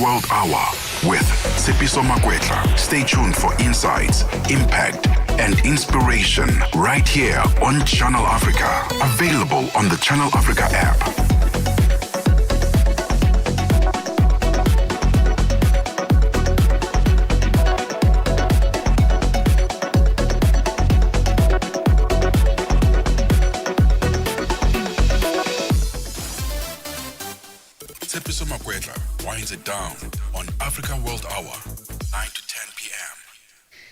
World Hour with Tsepiso Makwetla. Stay tuned for insights, impact, and inspiration right here on Channel Africa. Available on the Channel Africa app. Tsepiso Makwetla winds it down on Africa World Hour, 9 to 10 p.m.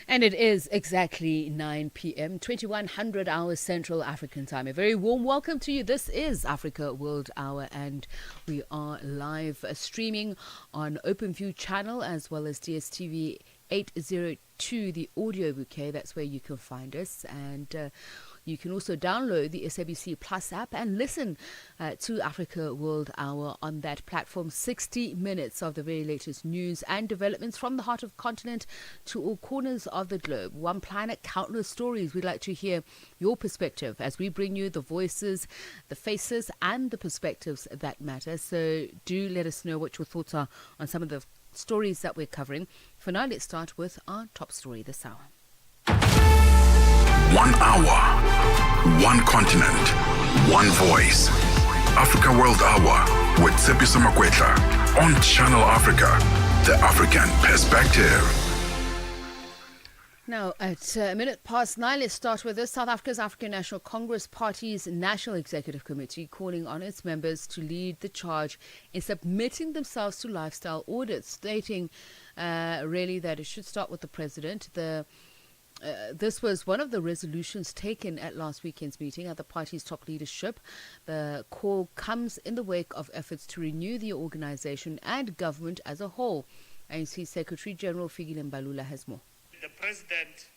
And it is exactly 9 p.m., 2100 hours Central African time. A very warm welcome to you. This is Africa World Hour, and we are live streaming on OpenView channel as well as DSTV 802, the audio bouquet. That's where you can find us. And you can also download the SABC Plus app and listen to Africa World Hour on that platform. 60 minutes of the very latest news and developments from the heart of the continent to all corners of the globe. One planet, countless stories. We'd like to hear your perspective as we bring you the voices, the faces, and the perspectives that matter. So do let us know what your thoughts are on some of the stories that we're covering. For now, let's start with our top story this hour. 1 hour, one continent, one voice. Africa World Hour with Tsepiso Makwetla on Channel Africa, the African perspective. Now, at a minute past 9, let's start with this. South Africa's African National Congress Party's National Executive Committee calling on its members to lead the charge in submitting themselves to lifestyle audits, stating really that it should start with the president. This was one of the resolutions taken at last weekend's meeting at the party's top leadership. The call comes in the wake of efforts to renew the organization and government as a whole. ANC Secretary General Fikile Mbalula has more. The president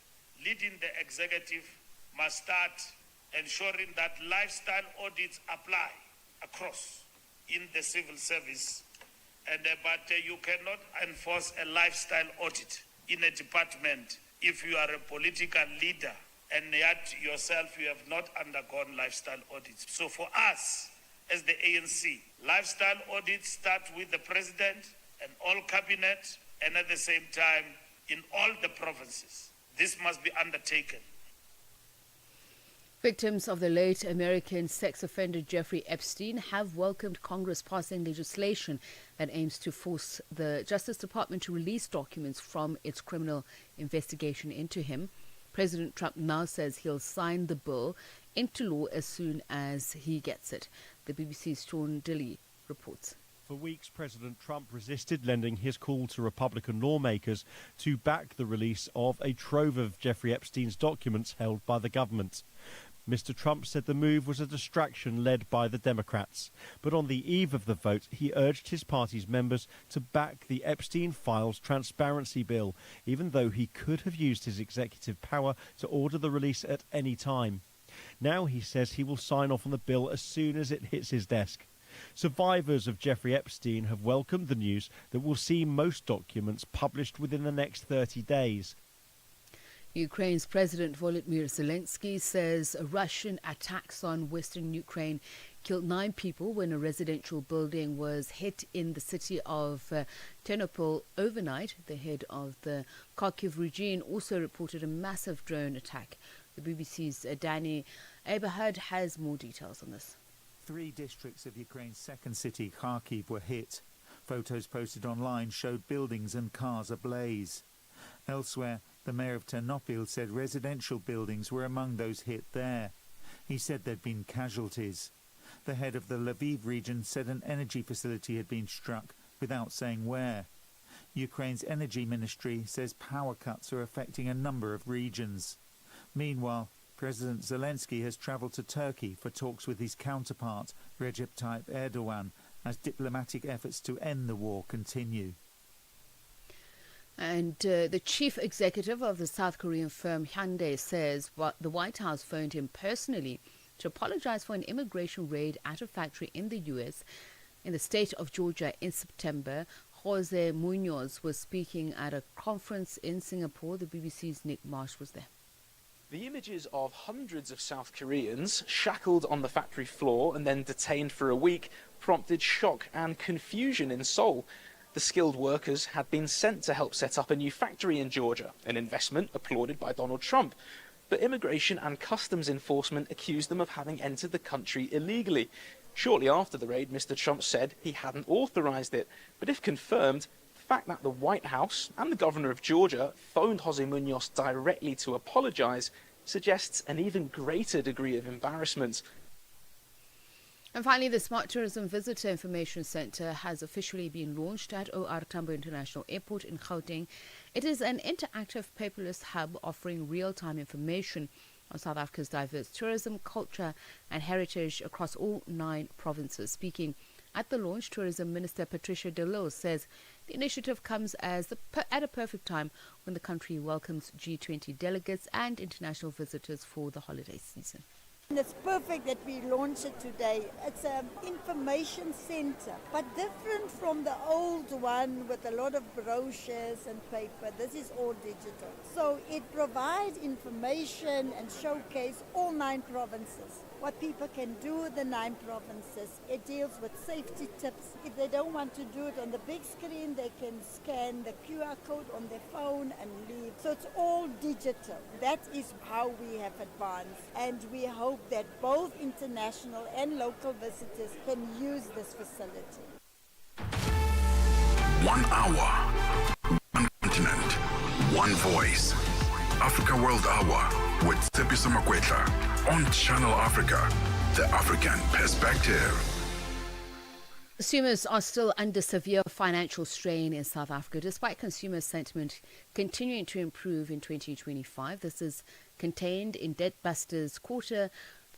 leading the executive must start ensuring that lifestyle audits apply across in the civil service. But you cannot enforce a lifestyle audit in a department if you are a political leader and yet yourself you have not undergone lifestyle audits. So for us, as the ANC, lifestyle audits start with the president and all cabinet, and at the same time, in all the provinces. This must be undertaken. Victims of the late American sex offender Jeffrey Epstein have welcomed Congress passing legislation that aims to force the Justice Department to release documents from its criminal investigation into him. President Trump now says he'll sign the bill into law as soon as he gets it. The BBC's Sean Dilley reports. For weeks, President Trump resisted lending his call to Republican lawmakers to back the release of a trove of Jeffrey Epstein's documents held by the government. Mr. Trump said the move was a distraction led by the Democrats. But on the eve of the vote, he urged his party's members to back the Epstein Files Transparency Bill, even though he could have used his executive power to order the release at any time. Now he says he will sign off on the bill as soon as it hits his desk. Survivors of Jeffrey Epstein have welcomed the news that will see most documents published within the next 30 days. Ukraine's President Volodymyr Zelensky says Russian attacks on western Ukraine killed 9 people when a residential building was hit in the city of Ternopil overnight. The head of the Kharkiv region also reported a massive drone attack. The BBC's Danny Aberhard has more details on this. 3 districts of Ukraine's second city, Kharkiv, were hit. Photos posted online showed buildings and cars ablaze. Elsewhere, the mayor of Ternopil said residential buildings were among those hit there. He said there'd been casualties. The head of the Lviv region said an energy facility had been struck, without saying where. Ukraine's energy ministry says power cuts are affecting a number of regions. Meanwhile, President Zelensky has travelled to Turkey for talks with his counterpart, Recep Tayyip Erdogan, as diplomatic efforts to end the war continue. And the chief executive of the South Korean firm Hyundai says the White House phoned him personally to apologize for an immigration raid at a factory in the U.S. in the state of Georgia in September. Jose Munoz was speaking at a conference in Singapore. The BBC's Nick Marsh was there. The images of hundreds of South Koreans shackled on the factory floor and then detained for a week prompted shock and confusion in Seoul. The skilled workers had been sent to help set up a new factory in Georgia, an investment applauded by Donald Trump. But immigration and customs enforcement accused them of having entered the country illegally. Shortly after the raid, Mr. Trump said he hadn't authorized it. But if confirmed, the fact that the White House and the governor of Georgia phoned Jose Munoz directly to apologize suggests an even greater degree of embarrassment. And finally, the Smart Tourism Visitor Information Centre has officially been launched at OR Tambo International Airport in Gauteng. It is an interactive paperless hub offering real-time information on South Africa's diverse tourism, culture and heritage across all 9 provinces. Speaking at the launch, Tourism Minister Patricia de Lille says the initiative comes at a perfect time when the country welcomes G20 delegates and international visitors for the holiday season. It's perfect that we launch it today. It's an information center, but different from the old one with a lot of brochures and paper. This is all digital. So it provides information and showcase all 9 provinces. What people can do in the 9 provinces. It deals with safety tips. If they don't want to do it on the big screen, they can scan the QR code on their phone and leave. So it's all digital. That is how we have advanced. And we hope that both international and local visitors can use this facility. 1 hour, 1 continent, 1 voice. Africa World Hour with Tsepiso Makwetla on Channel Africa, the African perspective. Consumers are still under severe financial strain in South Africa, despite consumer sentiment continuing to improve in 2025. This is contained in Debtbusters Quarter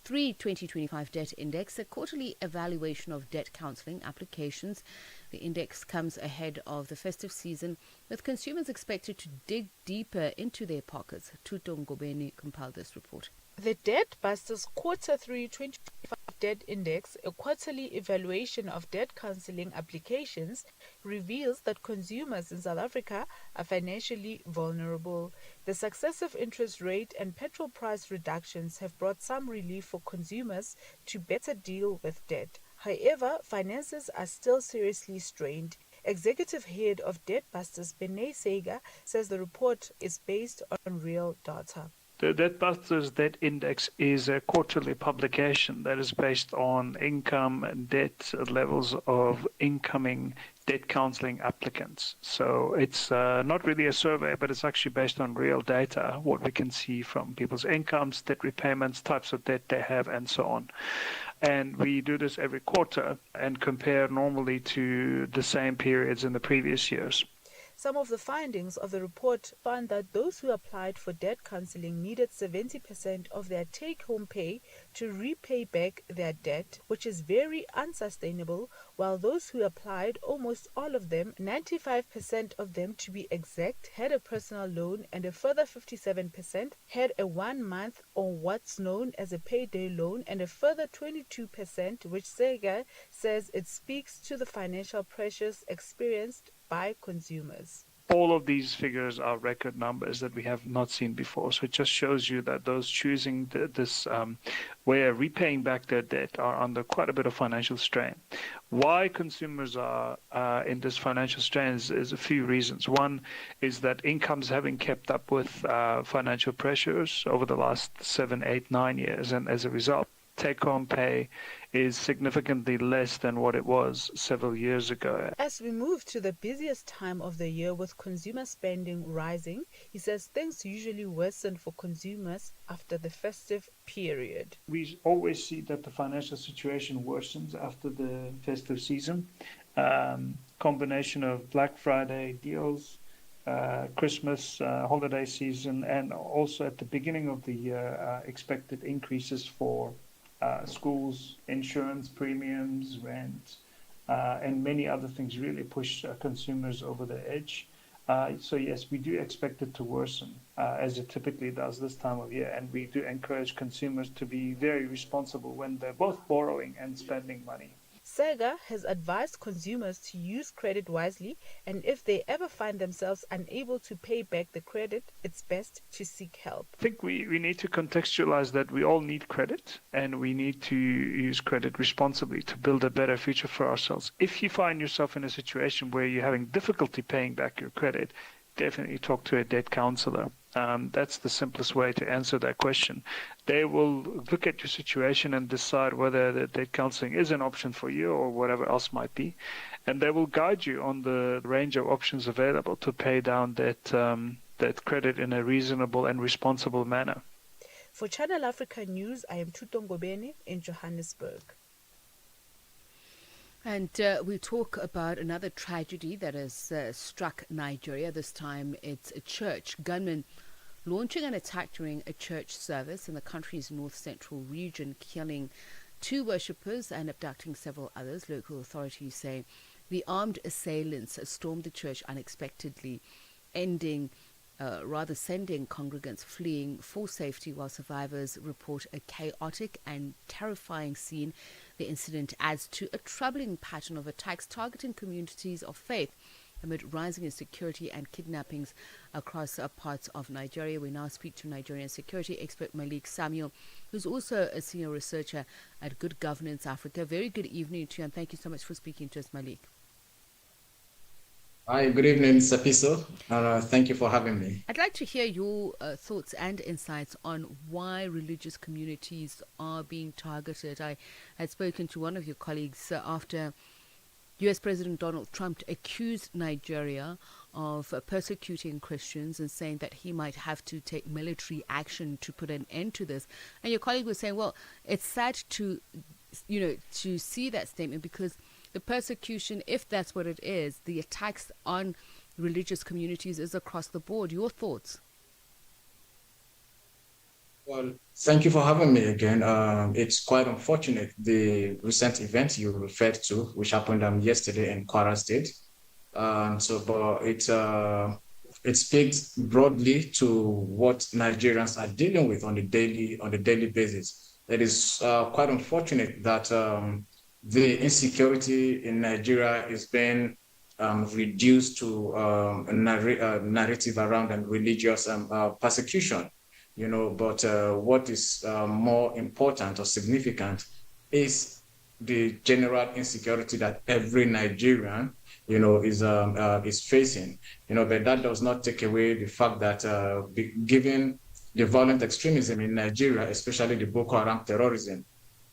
3 2025 Debt Index, a quarterly evaluation of debt counselling applications. The index comes ahead of the festive season, with consumers expected to dig deeper into their pockets. Tuto Ngobeni compiled this report. The Debtbusters Quarter 3 2025 Debt Index, a quarterly evaluation of debt counselling applications, reveals that consumers in South Africa are financially vulnerable. The successive interest rate and petrol price reductions have brought some relief for consumers to better deal with debt. However, finances are still seriously strained. Executive Head of Debtbusters, Benay Sega, says the report is based on real data. The Debtbusters Debt Index is a quarterly publication that is based on income and debt levels of incoming debt counselling applicants. So it's not really a survey, but it's actually based on real data, what we can see from people's incomes, debt repayments, types of debt they have, and so on. And we do this every quarter and compare normally to the same periods in the previous years. Some of the findings of the report found that those who applied for debt counselling needed 70% of their take-home pay to repay back their debt, which is very unsustainable, while those who applied, almost all of them, 95% of them to be exact, had a personal loan, and a further 57% had a 1 month or what's known as a payday loan, and a further 22%, which Sega says it speaks to the financial pressures experienced by consumers. All of these figures are record numbers that we have not seen before. So it just shows you that those choosing this way of repaying back their debt are under quite a bit of financial strain. Why consumers are in this financial strain is a few reasons. One is that incomes haven't kept up with financial pressures over the last 7, 8, 9 years. And as a result, take-home pay is significantly less than what it was several years ago. As we move to the busiest time of the year with consumer spending rising, he says things usually worsen for consumers after the festive period. We always see that the financial situation worsens after the festive season. Combination of Black Friday deals, Christmas holiday season, and also at the beginning of the year, expected increases for schools, insurance premiums, rent, and many other things really push consumers over the edge. So yes, we do expect it to worsen, as it typically does this time of year, and we do encourage consumers to be very responsible when they're both borrowing and spending money. SEGA has advised consumers to use credit wisely, and if they ever find themselves unable to pay back the credit, it's best to seek help. I think we need to contextualize that we all need credit, and we need to use credit responsibly to build a better future for ourselves. If you find yourself in a situation where you're having difficulty paying back your credit, definitely talk to a debt counselor. That's the simplest way to answer that question. They will look at your situation and decide whether the debt counseling is an option for you or whatever else might be. And they will guide you on the range of options available to pay down that credit in a reasonable and responsible manner. For Channel Africa News, I am Tutongobeni in Johannesburg. And we talk about another tragedy that has struck Nigeria. This time it's a church. Gunmen launching an attack during a church service in the country's north-central region, killing 2 worshippers and abducting several others. Local authorities say the armed assailants stormed the church unexpectedly, sending congregants fleeing for safety, while survivors report a chaotic and terrifying scene. The incident adds to a troubling pattern of attacks targeting communities of faith amid rising insecurity and kidnappings across parts of Nigeria. We now speak to Nigerian security expert Malik Samuel, who's also a senior researcher at Good Governance Africa. Very good evening to you, and thank you so much for speaking to us, Malik. Hi, good evening, Tsepiso. Thank you for having me. I'd like to hear your thoughts and insights on why religious communities are being targeted. I had spoken to one of your colleagues after US President Donald Trump accused Nigeria of persecuting Christians and saying that he might have to take military action to put an end to this. And your colleague was saying, well, it's sad to see that statement, because the persecution, if that's what it is, the attacks on religious communities is across the board. Your thoughts? Well, thank you for having me again. It's quite unfortunate, the recent event you referred to, which happened yesterday in Kwara State. But it speaks broadly to what Nigerians are dealing with on a daily basis. It is quite unfortunate that the insecurity in Nigeria is being reduced to a narrative around religious persecution. But what is more important or significant is the general insecurity that every Nigerian, is facing. But that does not take away the fact that given the violent extremism in Nigeria, especially the Boko Haram terrorism,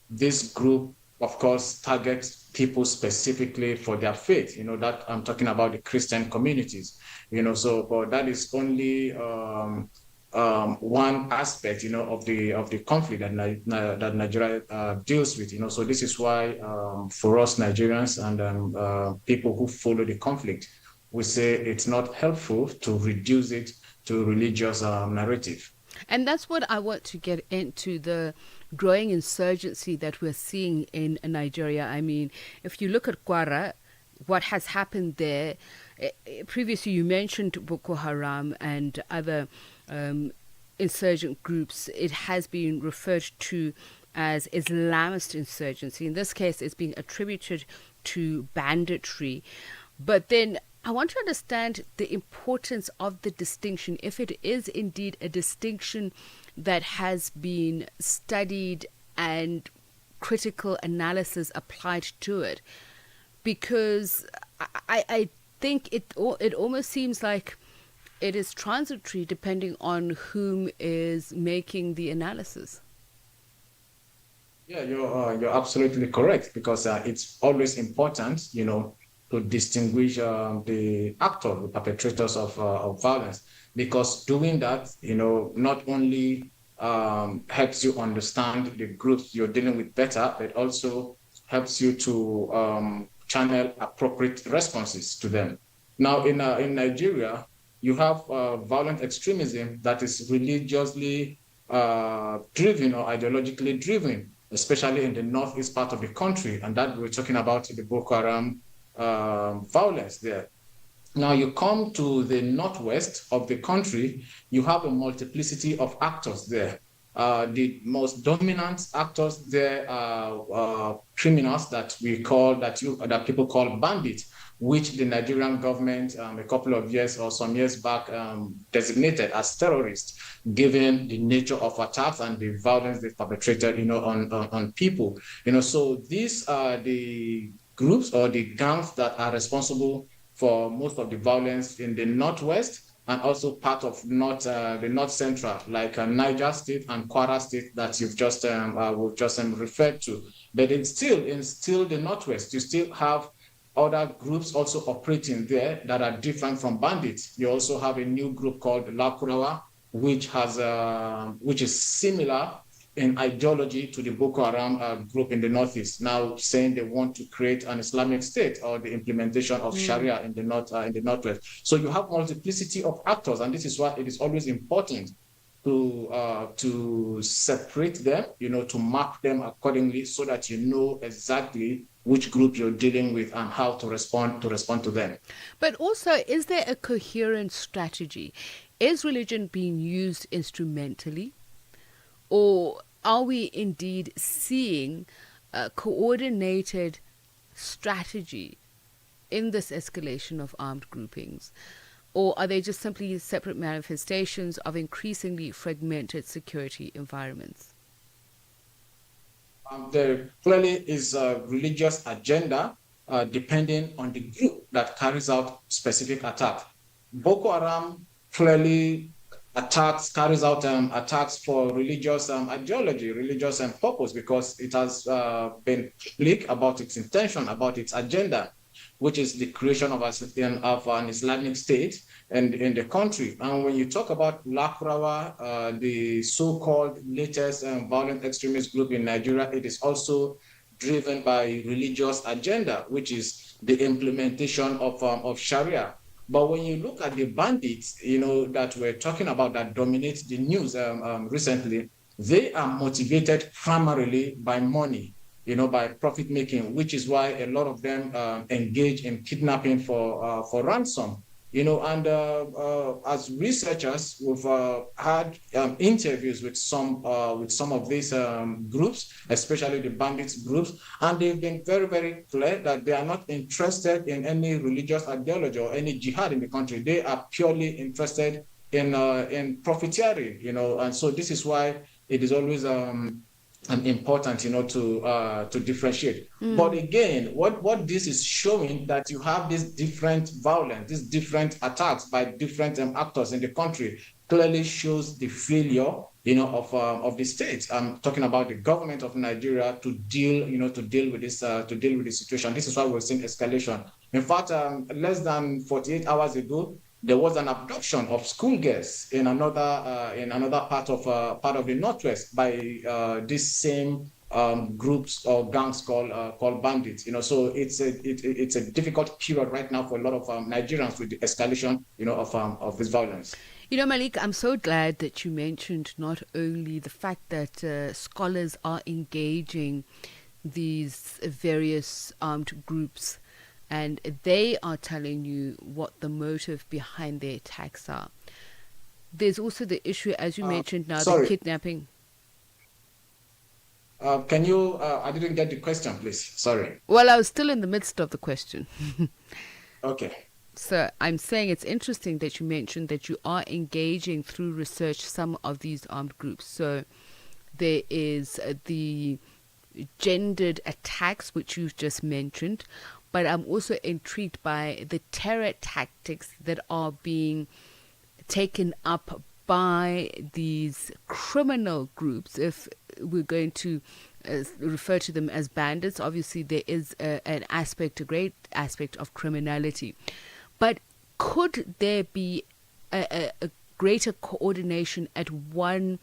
this group, of course, targets people specifically for their faith. That I'm talking about the Christian communities. But that is only one aspect, of the conflict that Nigeria deals with. So this is why for us Nigerians and people who follow the conflict, we say it's not helpful to reduce it to religious narrative. And that's what I want to get into, the growing insurgency that we're seeing in Nigeria. I mean, if you look at Kwara, what has happened there, previously you mentioned Boko Haram and other insurgent groups. It has been referred to as Islamist insurgency. In this case, it's being attributed to banditry. But then I want to understand the importance of the distinction, if it is indeed a distinction that has been studied and critical analysis applied to it. Because I think it almost seems like it is transitory depending on whom is making the analysis. Yeah, you're absolutely correct, because it's always important, to distinguish the actors, the perpetrators of violence, because doing that, not only helps you understand the groups you're dealing with better, but also helps you to channel appropriate responses to them. Now, in Nigeria, you have violent extremism that is religiously driven or ideologically driven, especially in the northeast part of the country, and that we're talking about the Boko Haram violence there. Now you come to the northwest of the country, you have a multiplicity of actors there. The most dominant actors there are criminals that people call bandits, which the Nigerian government a couple of years or some years back designated as terrorists, given the nature of attacks and the violence they perpetrated, on people. So these are the groups or the gangs that are responsible for most of the violence in the Northwest and also part of the North Central, like Niger State and Kwara State that we've just referred to. But in still the Northwest, you still have other groups also operating there that are different from bandits. You also have a new group called Lakurawa, which is similar in ideology to the Boko Haram group in the Northeast, now saying they want to create an Islamic State or the implementation of Sharia in the Northwest. So you have multiplicity of actors, and this is why it is always important to separate them, to mark them accordingly, so that you know exactly which group you're dealing with and how to respond to them. But also, is there a coherent strategy? Is religion being used instrumentally? Or are we indeed seeing a coordinated strategy in this escalation of armed groupings? Or are they just simply separate manifestations of increasingly fragmented security environments? There clearly is a religious agenda depending on the group that carries out specific attack. Boko Haram clearly carries out attacks for religious ideology, religious purpose, because it has been public about its intention, about its agenda, which is the creation of an Islamic State in the country. And when you talk about Lakurawa, the so-called latest violent extremist group in Nigeria, it is also driven by religious agenda, which is the implementation of Sharia. But when you look at the bandits, that we're talking about that dominate the news recently, they are motivated primarily by money, by profit making, which is why a lot of them engage in kidnapping for ransom. And as researchers, we've had interviews with some of these groups, especially the bandits groups, and they've been very, very clear that they are not interested in any religious ideology or any jihad in the country. They are purely interested in profiteering, and so this is why it is always important, to differentiate. But again, what this is showing, that you have this different violence, these different attacks by different actors in the country, clearly shows the failure, of the state. I'm talking about the government of Nigeria to deal with this situation. This is why we're seeing escalation. In fact, less than 48 hours ago, there was an abduction of schoolgirls in another part of the Northwest by these same groups or gangs called bandits. So it's a difficult period right now for a lot of Nigerians with the escalation, of this violence. Malik, I'm so glad that you mentioned not only the fact that scholars are engaging these various armed groups, and they are telling you what the motive behind their attacks are. There's also the issue, as you mentioned now, the kidnapping. Can you, I didn't get the question, please. Sorry. Well, I was still in the midst of the question. Okay. So I'm saying it's interesting that you mentioned that you are engaging through research some of these armed groups. So there is the gendered attacks, which you've just mentioned. But I'm also intrigued by the terror tactics that are being taken up by these criminal groups. If we're going to refer to them as bandits, obviously there is a great aspect of criminality. But could there be a greater coordination at one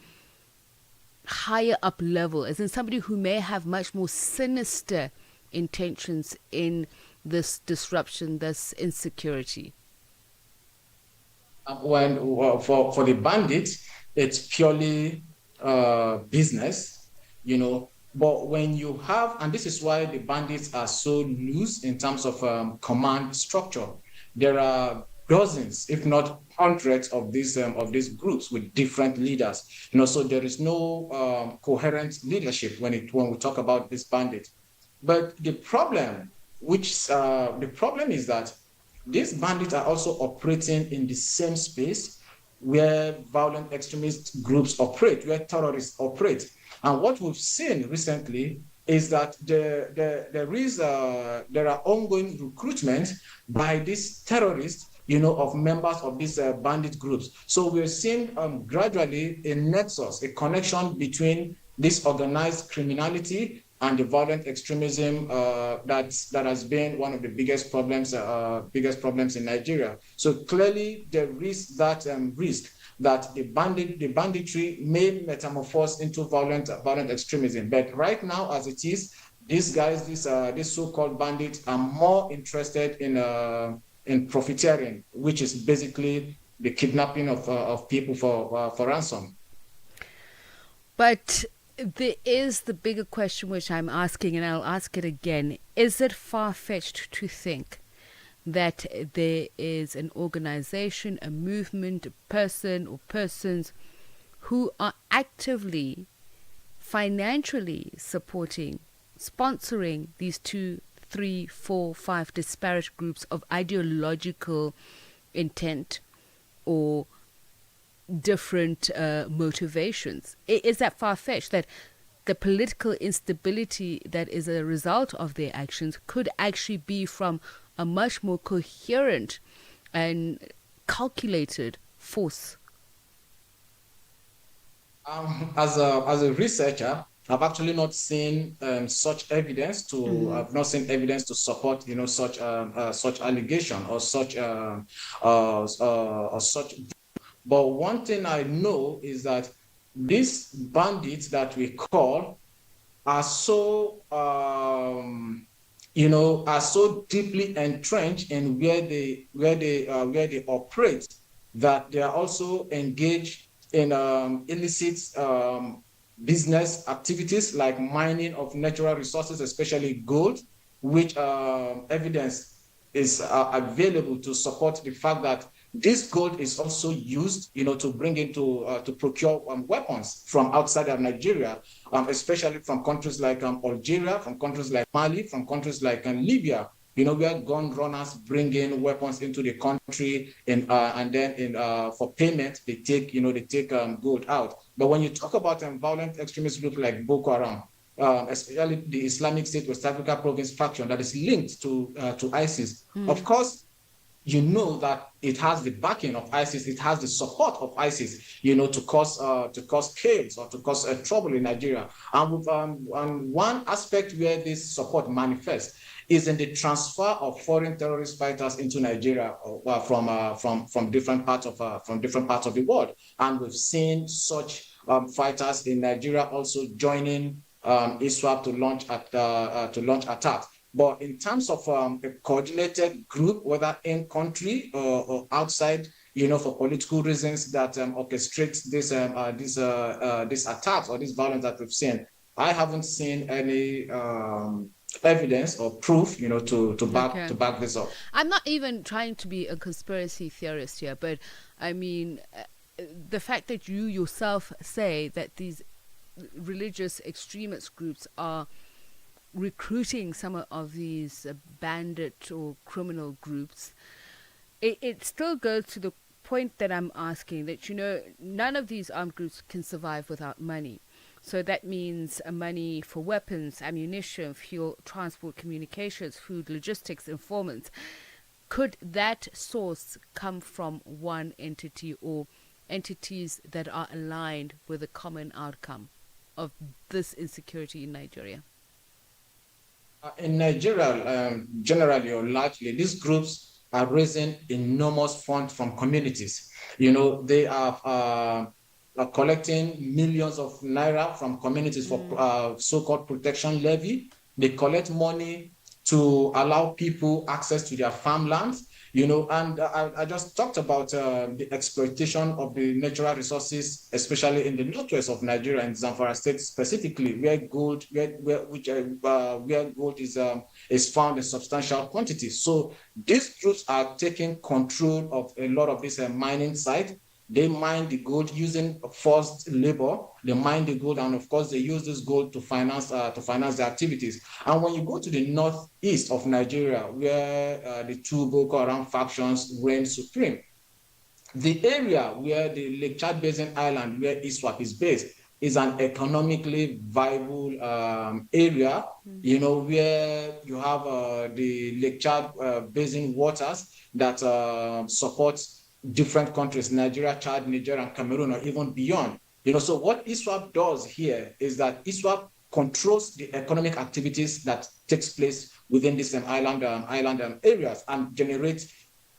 higher up level, as in somebody who may have much more sinister intentions in this disruption, this insecurity? For the bandits, it's purely business, But when you have, and this is why the bandits are so loose in terms of command structure, there are dozens, if not hundreds, of these groups with different leaders. So there is no coherent leadership when we talk about this bandit. But the problem is that these bandits are also operating in the same space where violent extremist groups operate, where terrorists operate. And what we've seen recently is that there are ongoing recruitment by these terrorists, of members of these bandit groups. So we're seeing gradually a nexus, a connection between this organized criminality and the violent extremism that has been one of the biggest problems in Nigeria. So clearly there is that risk that the banditry may metamorphose into violent extremism. But right now, as it is, these guys, these so-called bandits, are more interested in profiteering, which is basically the kidnapping of people for ransom. But there is the bigger question which I'm asking, and I'll ask it again. Is it far-fetched to think that there is an organization, a movement, a person or persons who are actively, financially supporting, sponsoring these 2, 3, 4, 5 disparate groups of ideological intent or different motivations? Is that far-fetched, that the political instability that is a result of their actions could actually be from a much more coherent and calculated force? As a researcher, I've actually not seen such evidence to. I've not seen evidence to support, such allegation or such. But one thing I know is that these bandits that we call are so deeply entrenched in where they operate, that they are also engaged in illicit business activities like mining of natural resources, especially gold, which evidence is available to support the fact that this gold is also used, to bring into to procure weapons from outside of Nigeria, especially from countries like Algeria, from countries like Mali, from countries like Libya. Where gun runners bring in weapons into the country, and then for payment they take gold out. But when you talk about violent extremist groups like Boko Haram, especially the Islamic State West Africa Province faction that is linked to ISIS, of course, that it has the backing of ISIS, it has the support of ISIS, to cause chaos or to cause trouble in Nigeria. And one aspect where this support manifests is in the transfer of foreign terrorist fighters into Nigeria from different parts of the world. And we've seen such fighters in Nigeria also joining ISWAP to launch attacks. But in terms of a coordinated group, whether in country or outside, for political reasons that orchestrates these attacks or this violence that we've seen, I haven't seen any evidence or proof, to back this up. I'm not even trying to be a conspiracy theorist here, but I mean, the fact that you yourself say that these religious extremist groups are recruiting some of these bandit or criminal groups, it still goes to the point that I'm asking, that none of these armed groups can survive without money. So that means money for weapons, ammunition, fuel, transport, communications, food, logistics, informants. Could that source come from one entity or entities that are aligned with a common outcome of this insecurity in Nigeria? In Nigeria, generally or largely, these groups are raising enormous funds from communities. They are collecting millions of naira from communities for so-called protection levy. They collect money to allow people access to their farmlands. And I just talked about the exploitation of the natural resources, especially in the northwest of Nigeria and Zamfara State specifically, where gold is found in substantial quantities. So these groups are taking control of a lot of these mining sites. They mine the gold using forced labor. They mine the gold, and of course, they use this gold to finance their activities. And when you go to the northeast of Nigeria, where the two Boko Haram factions reign supreme, the area where the Lake Chad Basin Island, where ISWAP is based, is an economically viable area, where you have the Lake Chad Basin waters that supports different countries, Nigeria, Chad, Niger, and Cameroon, or even beyond. So what ISWAP does here is that ISWAP controls the economic activities that takes place within these island areas and generates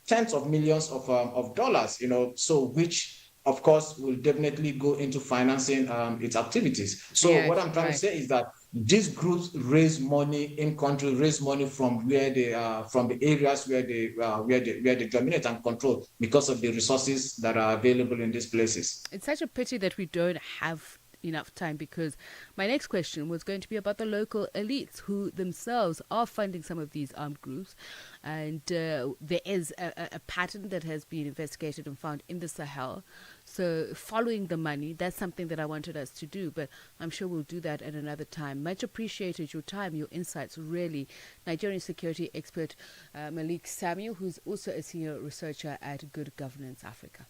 tens of millions of dollars, so which of course will definitely go into financing its activities. So what I'm trying to say is that these groups raise money in country, raise money from where they are, from the areas where they dominate and control, because of the resources that are available in these places. It's such a pity that we don't have enough time, because my next question was going to be about the local elites who themselves are funding some of these armed groups, and there is a pattern that has been investigated and found in the Sahel. So following the money, that's something that I wanted us to do, but I'm sure we'll do that at another time. Much appreciated your time, your insights, really. Nigerian security expert Malik Samuel, who's also a senior researcher at Good Governance Africa.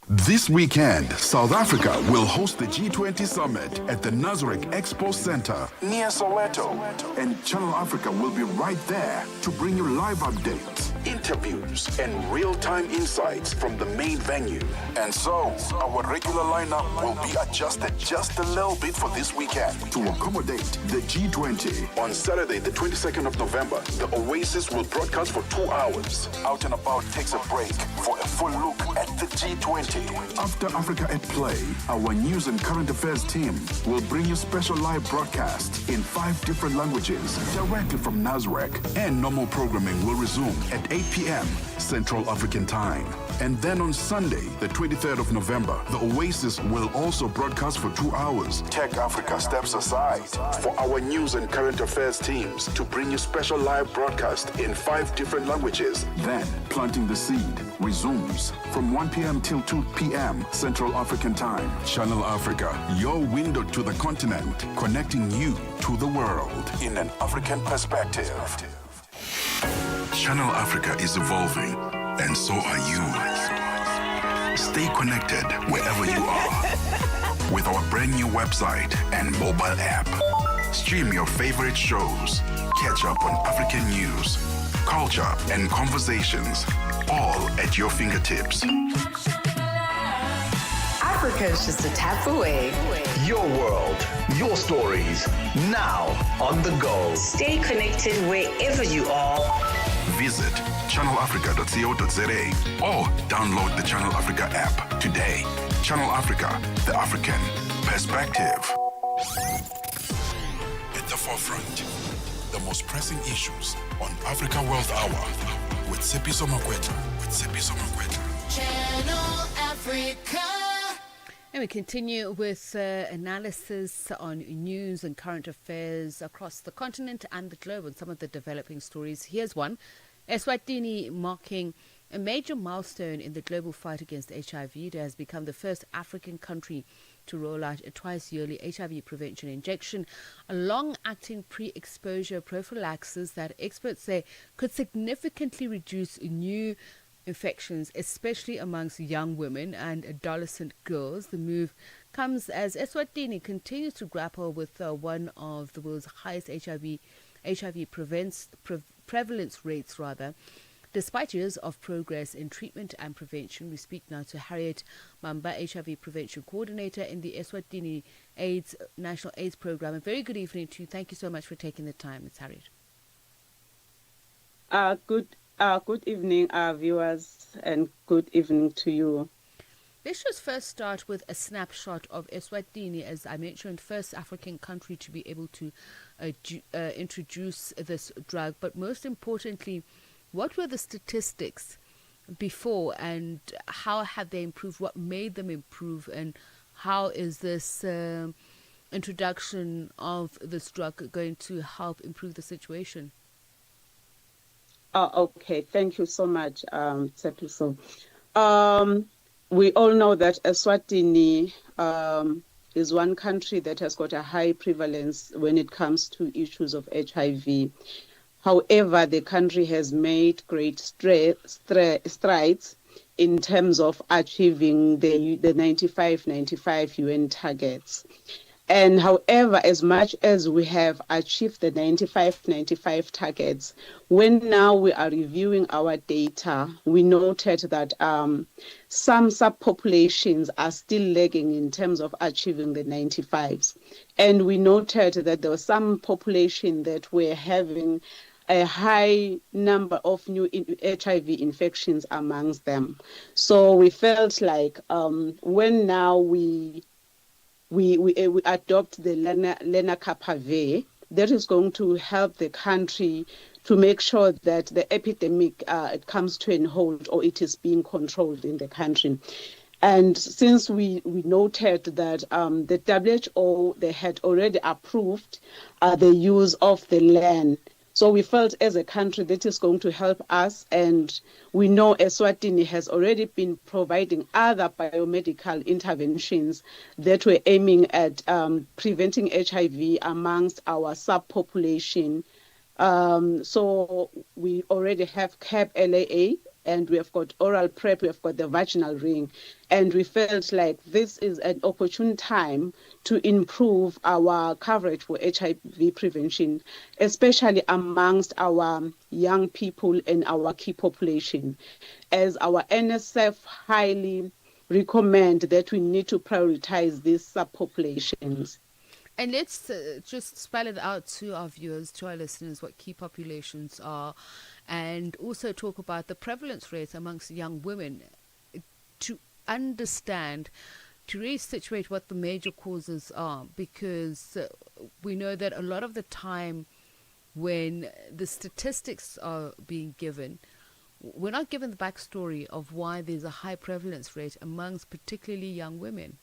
This weekend, South Africa will host the G20 Summit at the Nasrec Expo Center near Soweto. And Channel Africa will be right there to bring you live updates, interviews, and real-time insights from the main venue. And so, our regular lineup will be adjusted just a little bit for this weekend to accommodate the G20. On Saturday, the 22nd of November, the Oasis will broadcast for 2 hours. Out and About takes a break for a full look at the G20. After Africa at Play, our news and current affairs team will bring you special live broadcasts in 5 different languages directly from Nasrec. And normal programming will resume at 8 p.m. Central African Time. And then on Sunday, the 23rd of November, the Oasis will also broadcast for 2 hours. Tech Africa steps aside for our news and current affairs teams to bring you special live broadcasts in 5 different languages. Then, Planting the Seed resumes from 1 p.m. till 2 p.m. Central African Time. Channel Africa, your window to the continent, connecting you to the world in an African perspective. Channel Africa is evolving, and so are you. Stay connected wherever you are with our brand new website and mobile app. Stream your favorite shows, catch up on African news, culture, and conversations, all at your fingertips. Africa is just a tap away. Your world, your stories, now on the go. Stay connected wherever you are. Visit channelafrica.co.za or download the Channel Africa app today. Channel Africa, the African perspective. At the forefront, the most pressing issues on Africa World Hour with Tsepiso Makwetla. Channel Africa. And we continue with analysis on news and current affairs across the continent and the globe and some of the developing stories. Here's one. Eswatini marking a major milestone in the global fight against HIV. It has become the first African country to roll out a twice-yearly HIV prevention injection, a long-acting pre-exposure prophylaxis that experts say could significantly reduce new infections, especially amongst young women and adolescent girls. The move comes as Eswatini continues to grapple with one of the world's highest HIV prevalence rates, despite years of progress in treatment and prevention. We speak now to Harriet Mamba, HIV Prevention Coordinator in the Eswatini National AIDS Program. A very good evening to you. Thank you so much for taking the time. It's Harriet. Good evening, viewers, and good evening to you. Let's just first start with a snapshot of Eswatini, as I mentioned, first African country to be able to introduce this drug. But most importantly, what were the statistics before, and how have they improved? What made them improve, and how is this introduction of this drug going to help improve the situation? Okay, thank you so much, Tsepiso. We all know that Eswatini is one country that has got a high prevalence when it comes to issues of HIV. However, the country has made great strides in terms of achieving the 95 UN targets. And however, as much as we have achieved the 95 targets, when now we are reviewing our data, we noted that some subpopulations are still lagging in terms of achieving the 95s. And we noted that there was some population that were having a high number of new HIV infections amongst them. So we felt like when now we adopt the Lenacapavir, that is going to help the country to make sure that the epidemic it comes to an halt, or it is being controlled in the country. And since we noted that the WHO, they had already approved the use of the LAN. So we felt as a country that is going to help us, and we know Eswatini has already been providing other biomedical interventions that were aiming at preventing HIV amongst our subpopulation. So we already have CAP LAA, and we have got oral PrEP, we have got the vaginal ring. And we felt like this is an opportune time to improve our coverage for HIV prevention, especially amongst our young people and our key population. As our NSF highly recommend that we need to prioritize these subpopulations. And let's just spell it out to our viewers, to our listeners, what key populations are, and also talk about the prevalence rates amongst young women, to understand, to really situate what the major causes are, because we know that a lot of the time when the statistics are being given, we're not given the backstory of why there's a high prevalence rate amongst particularly young women.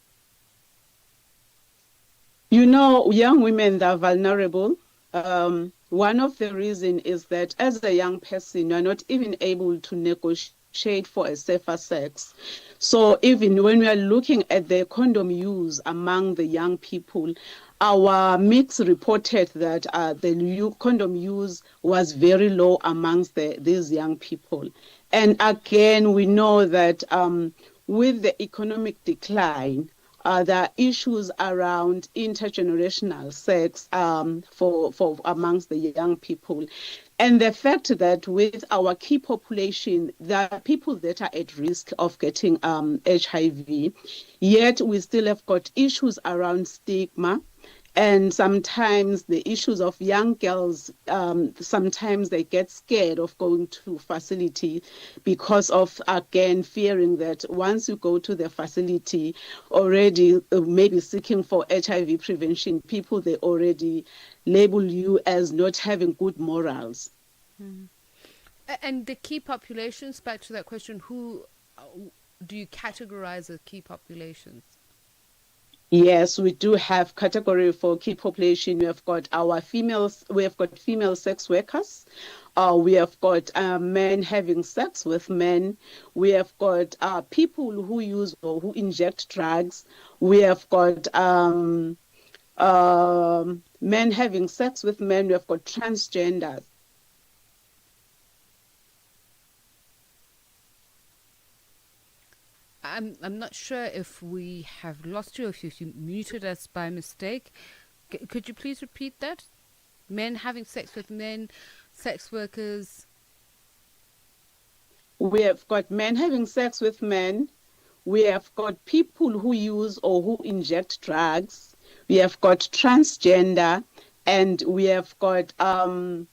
You know, young women, they're vulnerable. One of the reasons is that as a young person, you're not even able to negotiate for a safer sex. So even when we are looking at the condom use among the young people, our mix reported that the condom use was very low amongst these young people. And again, we know that with the economic decline, there are issues around intergenerational sex for amongst the young people. And the fact that with our key population, there are people that are at risk of getting HIV, yet we still have got issues around stigma. And sometimes the issues of young girls, sometimes they get scared of going to facility because of, again, fearing that once you go to the facility already, maybe seeking for HIV prevention, people, they already label you as not having good morals. Mm. And the key populations, back to that question, who do you categorize as key populations? Yes, we do have category for key population. We have got our females, we have got female sex workers. We have got men having sex with men. We have got people who use or who inject drugs. We have got men having sex with men. We have got transgenders. I'm not sure if we have lost you, if you muted us by mistake. Could you please repeat that? Men having sex with men, sex workers. We have got men having sex with men. We have got people who use or who inject drugs. We have got transgender, and we have got the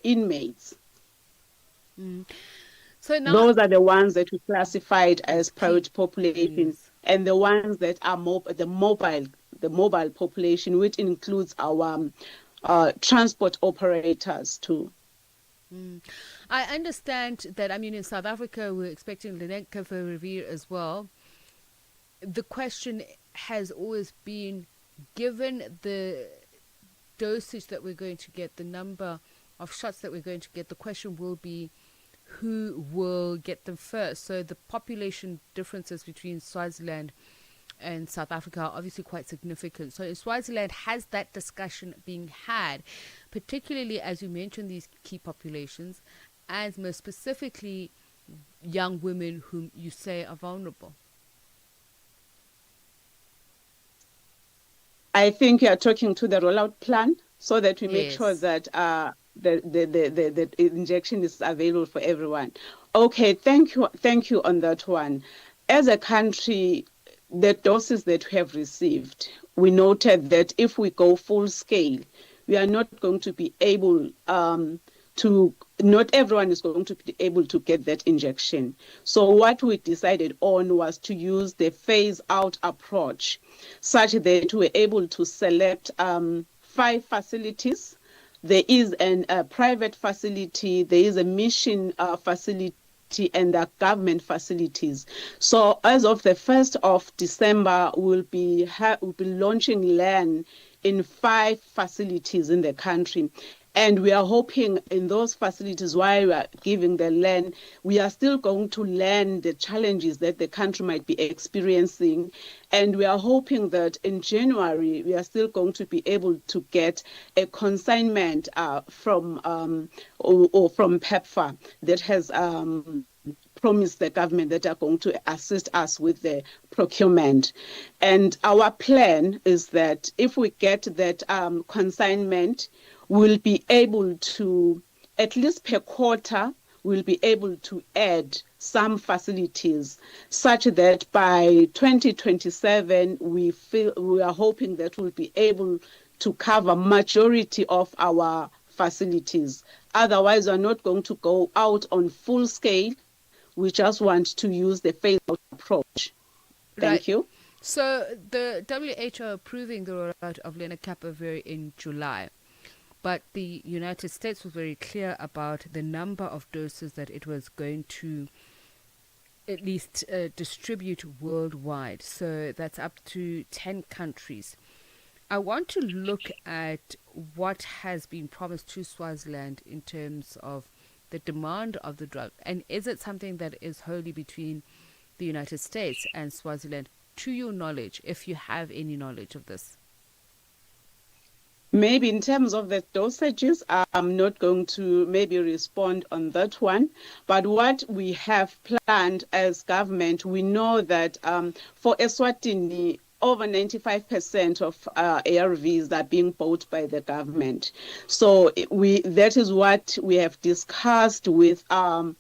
inmates. Mm. So now those are the ones that we classified as priority populations, and the ones that are the mobile population, which includes our transport operators too. Mm. I understand that, I mean, in South Africa, we're expecting Leneka Revere as well. The question has always been, given the dosage that we're going to get, the number of shots that we're going to get, the question will be who will get them first. So the population differences between Swaziland and South Africa are obviously quite significant. So in Swaziland, has that discussion being had, particularly as you mentioned these key populations, and most specifically young women whom you say are vulnerable? I think you are talking to the rollout plan so that we make sure Yes. that the injection is available for everyone. Okay, thank you on that one. As a country, the doses that we have received, we noted that if we go full scale, we are not going to be able not everyone is going to be able to get that injection. So what we decided on was to use the phase-out approach, such that we're able to select 5 facilities. There is a private facility, there is a mission facility, and the government facilities. So as of the 1st of December, we'll be launching LAN in 5 facilities in the country. And we are hoping in those facilities, while we are giving the LAN, we are still going to learn the challenges that the country might be experiencing. And we are hoping that in January, we are still going to be able to get a consignment from PEPFAR that has promised the government that are going to assist us with the procurement. And our plan is that if we get that consignment, we'll be able to, at least per quarter, we'll be able to add some facilities such that by 2027, we are hoping that we'll be able to cover majority of our facilities. Otherwise, we're not going to go out on full scale. We just want to use the phase-out approach. Thank you. So the WHO approving the rollout of lenacapavir in July, but the United States was very clear about the number of doses that it was going to at least distribute worldwide. So that's up to 10 countries. I want to look at what has been promised to Swaziland in terms of the demand of the drug. And is it something that is wholly between the United States and Swaziland, to your knowledge, if you have any knowledge of this? Maybe in terms of the dosages, I'm not going to maybe respond on that one. But what we have planned as government, we know that for Eswatini, over 95% of ARVs are being bought by the government. So that is what we have discussed with our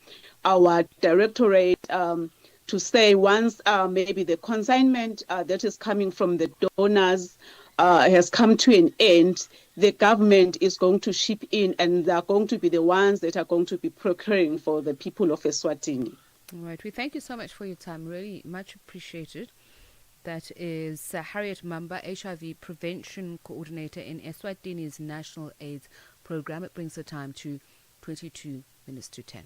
directorate to say once maybe the consignment that is coming from the donors has come to an end, the government is going to chip in, and they're going to be the ones that are going to be procuring for the people of Eswatini. All right. We thank you so much for your time. Really much appreciated. That is Harriet Mamba, HIV Prevention Coordinator in Eswatini's National AIDS Program. It brings the time to 22 minutes to 10.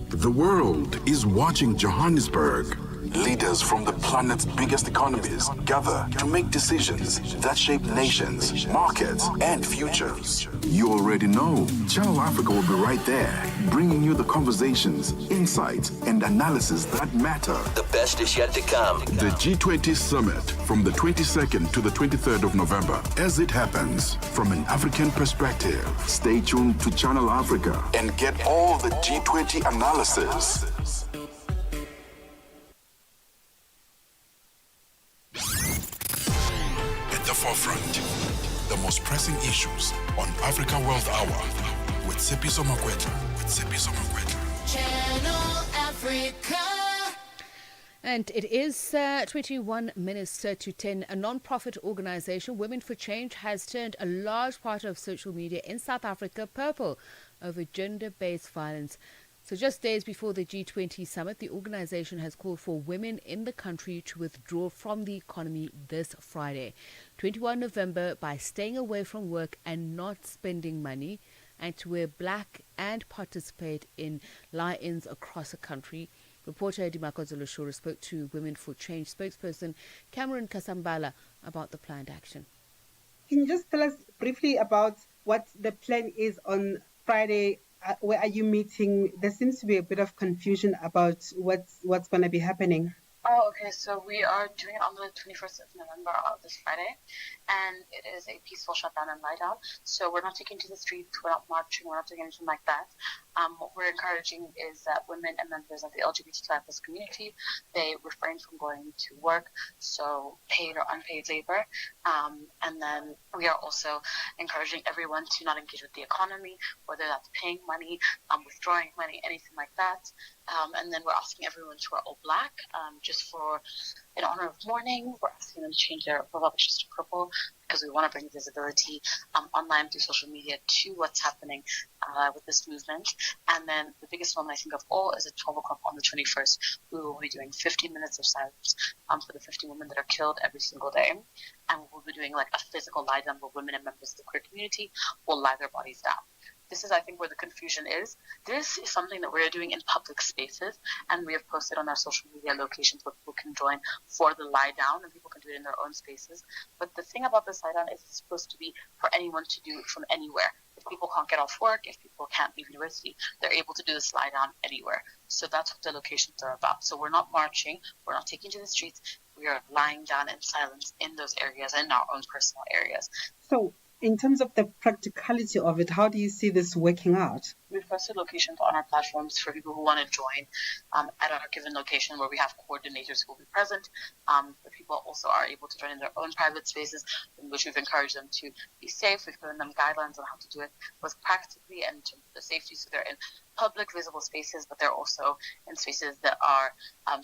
The world is watching Johannesburg. Leaders from the planet's biggest economies gather to make decisions that shape nations, markets, and futures. You already know Channel Africa will be right there, bringing you the conversations, insights, and analysis that matter. The best is yet to come. The G20 Summit from the 22nd to the 23rd of November. As it happens, from an African perspective, stay tuned to Channel Africa and get all the G20 analysis. At the forefront, the most pressing issues on Africa World Hour with Tsepiso Makwetla. Channel Africa. And it is 21 minutes to 10. A non-profit organization, Women for Change, has turned a large part of social media in South Africa purple over gender-based violence. So just days before the G20 summit, the organization has called for women in the country to withdraw from the economy this Friday, 21 November, by staying away from work and not spending money. and to wear black and participate in lie-ins across the country. Reporter Dimakozo Lushura spoke to Women for Change spokesperson Cameron Kasambala about the planned action. Can you just tell us briefly about what the plan is on Friday? Where are you meeting? There seems to be a bit of confusion about what's going to be happening. Oh, okay. So we are doing it on the 21st of November, this Friday, and it is a peaceful shutdown and lie down. So we're not taking to the streets, we're not marching, we're not doing anything like that. What we're encouraging is that women and members of the LGBTQI+ community, they refrain from going to work, so paid or unpaid labor. And then we are also encouraging everyone to not engage with the economy, whether that's paying money, withdrawing money, anything like that. And then we're asking everyone to wear all black, just in honor of mourning. We're asking them to change their profile pictures to purple because we want to bring visibility online through social media to what's happening with this movement. And then the biggest one I think of all is at 12 o'clock on the 21st. We will be doing 15 minutes of silence for the 50 women that are killed every single day. And we'll be doing like a physical lie down where women and members of the queer community will lie their bodies down. This is, I think, where the confusion is. This is something that we're doing in public spaces, and we have posted on our social media locations where people can join for the lie down, and people can do it in their own spaces. But the thing about this lie down is it's supposed to be for anyone to do from anywhere. If people can't get off work, if people can't leave university, they're able to do this lie down anywhere. So that's what the locations are about. So we're not marching, we're not taking to the streets, we are lying down in silence in those areas, in our own personal areas. So, in terms of the practicality of it, how do you see this working out? We've posted locations on our platforms for people who want to join at our given location where we have coordinators who will be present. But people also are able to join in their own private spaces in which we've encouraged them to be safe. We've given them guidelines on how to do it both practically and in terms of the safety. So they're in public, visible spaces, but they're also in spaces that are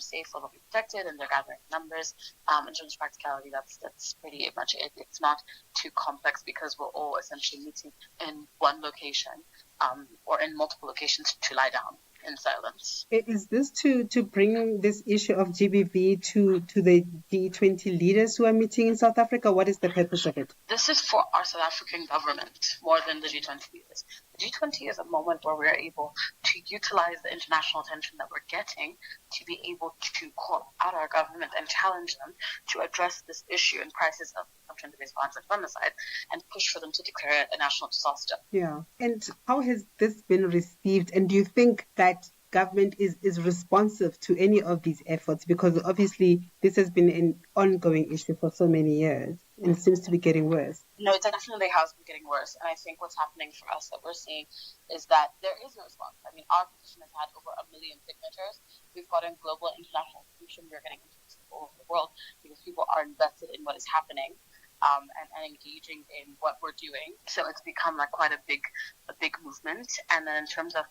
safe, will be protected, and they're gathering numbers. In terms of practicality, that's pretty much it. It's not too complex because we're all essentially meeting in one location or in multiple locations to lie down in silence. Is this to bring this issue of GBV to the G20 leaders who are meeting in South Africa? What is the purpose of it? This is for our South African government more than the G20 leaders. The G20 is a moment where we're able to utilize the international attention that we're getting to be able to call out our government and challenge them to address this issue and crisis of gender-based violence and femicide and push for them to declare it a national disaster. Yeah. And how has this been received? And do you think that government is responsive to any of these efforts? Because obviously this has been an ongoing issue for so many years and seems to be getting worse. No, it definitely has been getting worse. And I think what's happening for us that we're seeing is that there is no response. I mean, our petition has had over 1 million signatures. We've gotten global and international attention. We're getting interest all over the world because people are invested in what is happening. And engaging in what we're doing. So it's become like quite a big movement. And then in terms of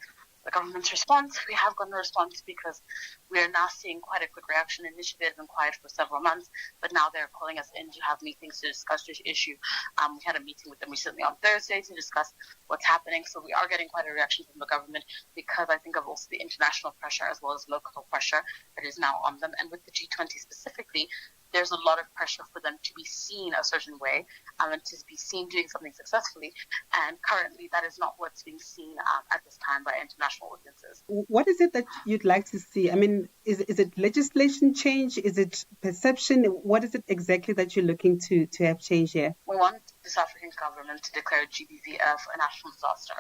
the government's response, we have gotten a response because we are now seeing quite a quick reaction. Initially, they've been quiet for several months, but now they're calling us in to have meetings to discuss this issue. We had a meeting with them recently on Thursday to discuss what's happening. So we are getting quite a reaction from the government because I think of also the international pressure as well as local pressure that is now on them. And with the G20 specifically, there's a lot of pressure for them to be seen a certain way and to be seen doing something successfully. And currently, that is not what's being seen at this time by international audiences. What is it that you'd like to see? I mean, is it legislation change? Is it perception? What is it exactly that you're looking to have change here? We want the South African government to declare GBVF a national disaster.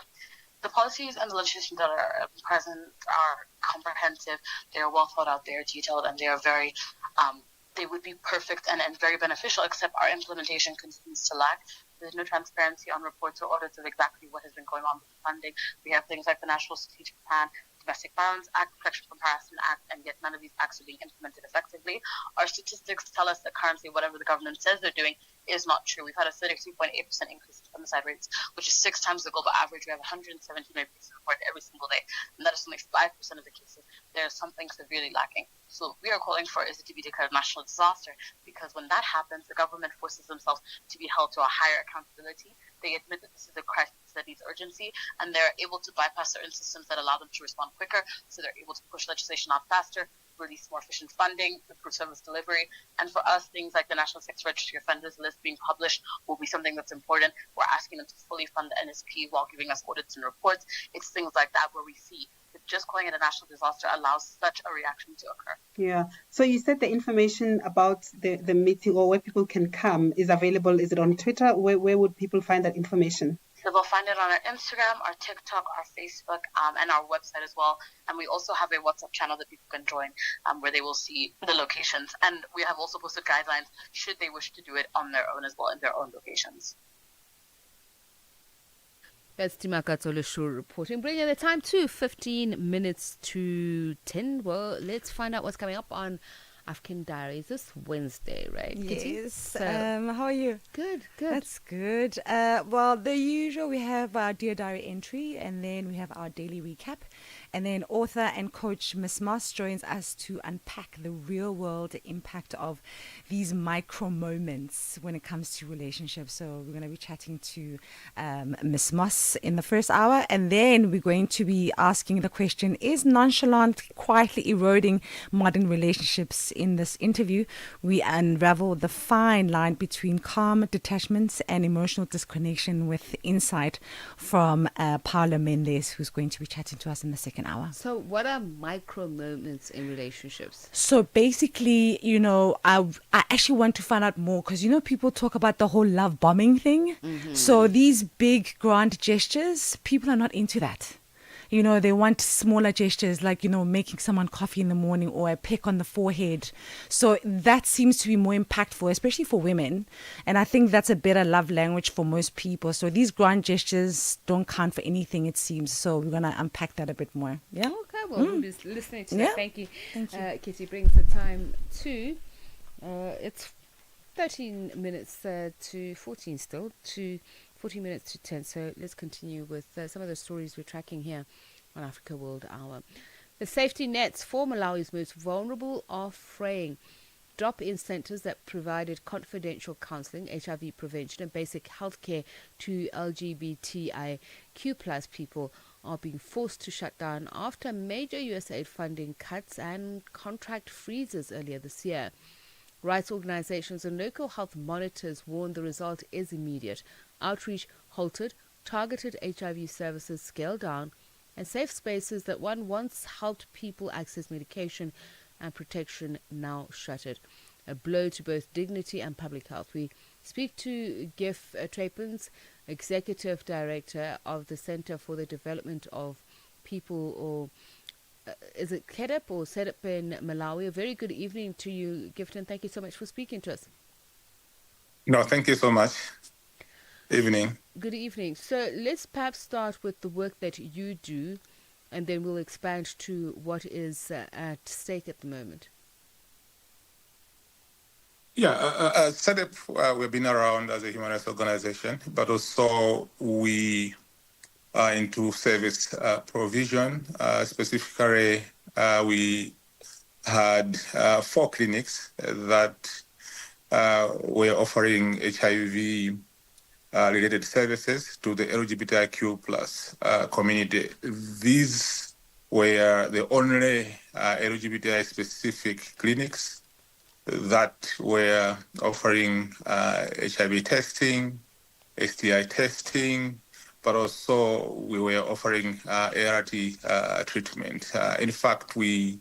The policies and the legislation that are present are comprehensive. They are well thought out, they are detailed, and they are very... they would be perfect and very beneficial, except our implementation continues to lack. There's no transparency on reports or audits of exactly what has been going on with the funding. We have things like the National Strategic Plan, Domestic Violence Act, Protection Comparison Act, and yet none of these acts are being implemented effectively. Our statistics tell us that currently whatever the government says they're doing is not true. We've had a 32.8% increase in femicide rates, which is 6 times the global average. We have 117 rape cases reported every single day, and that is only 5% of the cases. There's something severely lacking. So what we are calling for is it to be declared a national disaster, because when that happens, the government forces themselves to be held to a higher accountability. They admit that this is a crisis that needs urgency, and they're able to bypass certain systems that allow them to respond quicker, so they're able to push legislation out faster, release more efficient funding, improve service delivery. And for us, things like the National Sex Registry Offenders List being published will be something that's important. We're asking them to fully fund the NSP while giving us audits and reports. It's things like that where we see that just calling it a national disaster allows such a reaction to occur. Yeah. So you said the information about the meeting or where people can come is available. Is it on Twitter? Where would people find that information? So they'll find it on our Instagram, our TikTok, our Facebook, and our website as well. And we also have a WhatsApp channel that people can join where they will see the locations. And we have also posted guidelines should they wish to do it on their own as well in their own locations. That's Timakatso Leshu reporting, bringing the time to 15 minutes to 10. Well, let's find out what's coming up on African Diaries this Wednesday, right? Yes. So, how are you? Good. That's good. Well, the usual, we have our Dear Diary entry, and then we have our daily recap. And then author and coach Miss Moss joins us to unpack the real world impact of these micro moments when it comes to relationships. So we're going to be chatting to Miss Moss in the first hour. And then we're going to be asking the question, is nonchalant quietly eroding modern relationships? In this interview, we unravel the fine line between calm detachment and emotional disconnection with insight from Paula Mendes, who's going to be chatting to us in the second hour. So what are micro moments in relationships? So basically, I actually want to find out more because, people talk about the whole love bombing thing. Mm-hmm. So these big grand gestures, people are not into that. They want smaller gestures like, making someone coffee in the morning or a peck on the forehead. So that seems to be more impactful, especially for women. And I think that's a better love language for most people. So these grand gestures don't count for anything, it seems. So we're going to unpack that a bit more. Yeah. Okay, well, we'll be listening to that. Thank you. Kitty brings the time to, it's 13 minutes to 14 still, to 14 minutes to 10. So let's continue with some of the stories we're tracking here on Africa World Hour. The safety nets for Malawi's most vulnerable are fraying. Drop-in centers that provided confidential counseling, HIV prevention and basic health care to LGBTIQ+ people are being forced to shut down after major USAID funding cuts and contract freezes earlier this year. Rights organizations and local health monitors warn the result is immediate. Outreach halted, targeted HIV services scaled down, and safe spaces that one once helped people access medication and protection now shuttered. A blow to both dignity and public health. We speak to Gif Trapens, Executive Director of the Center for the Development of People, or is it KEDEP or SEDEP in Malawi? A very good evening to you, Gifton. Thank you so much for speaking to us. No, thank you so much. Evening. Good evening. So let's perhaps start with the work that you do, and then we'll expand to what is at stake at the moment. Yeah, SEDEP, we've been around as a human rights organization, but also we are into service provision. Specifically, we had 4 clinics that were offering HIV related services to the LGBTIQ+ community. These were the only LGBTI specific clinics that were offering HIV testing, STI testing, but also we were offering ART treatment. In fact, we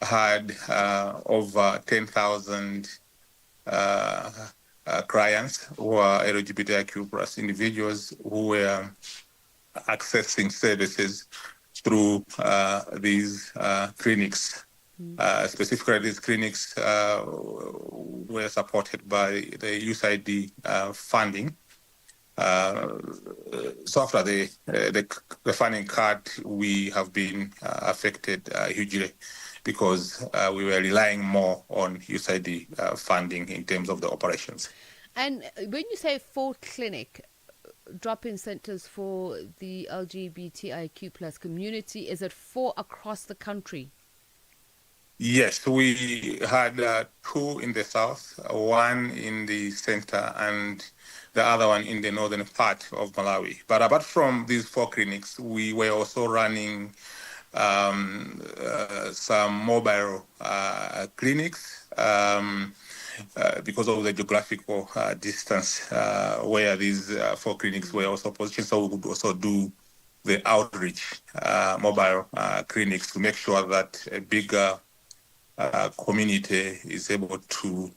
had over 10,000 clients who are LGBTIQ+ individuals who were accessing services through these clinics. Specifically, these clinics were supported by the USAID funding. So after the funding cut, we have been affected hugely because we were relying more on USAID funding in terms of the operations. And when you say 4 clinic drop-in centers for the LGBTIQ+ community, is it 4 across the country? Yes, we had 2 in the south, 1 in the center, and the other one in the northern part of Malawi. But apart from these 4 clinics, we were also running some mobile clinics because of the geographical distance where these 4 clinics were also positioned. So we could also do the outreach mobile clinics to make sure that a bigger community is able to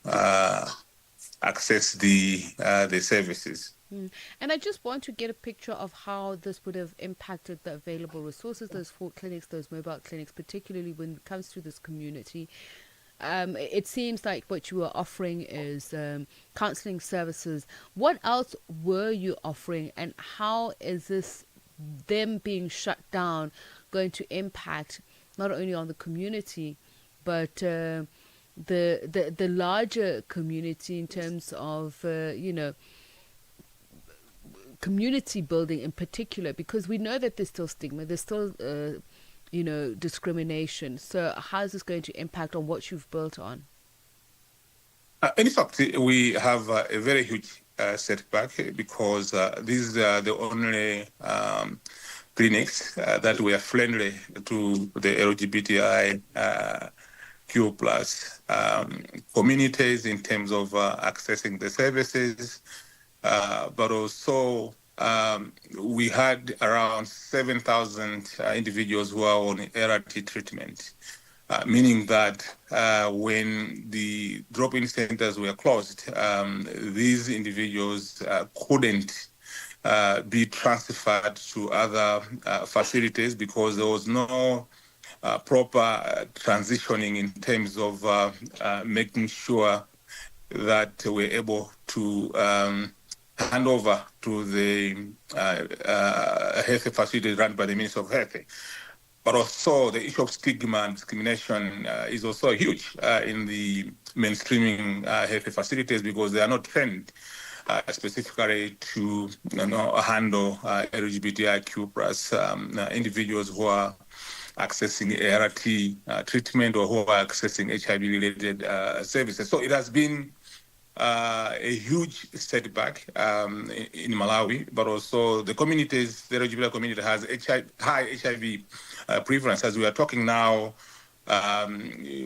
access the services. And I just want to get a picture of how this would have impacted the available resources, those 4 clinics, those mobile clinics, particularly when it comes to this community. It seems like what you were offering is counseling services. What else were you offering, and how is this, them being shut down, going to impact not only on the community, but the larger community in terms of, community building in particular? Because we know that there's still stigma, there's still discrimination. So how is this going to impact on what you've built on? In fact, we have a very huge setback because these are the only clinics that were friendly to the LGBTIQ plus communities in terms of accessing the services, but also we had around 7,000 individuals who are on ART treatment, meaning that when the drop-in centers were closed, these individuals couldn't be transferred to other facilities because there was no proper transitioning in terms of making sure that we're able to hand over to the health facility run by the Ministry of Health. But also the issue of stigma and discrimination is also huge in the mainstreaming health facilities because they are not trained specifically to handle LGBTIQ plus individuals who are accessing ART treatment or who are accessing HIV-related services. So it has been a huge setback in Malawi, but also the communities, the LGBT community has high HIV prevalence. As we are talking now,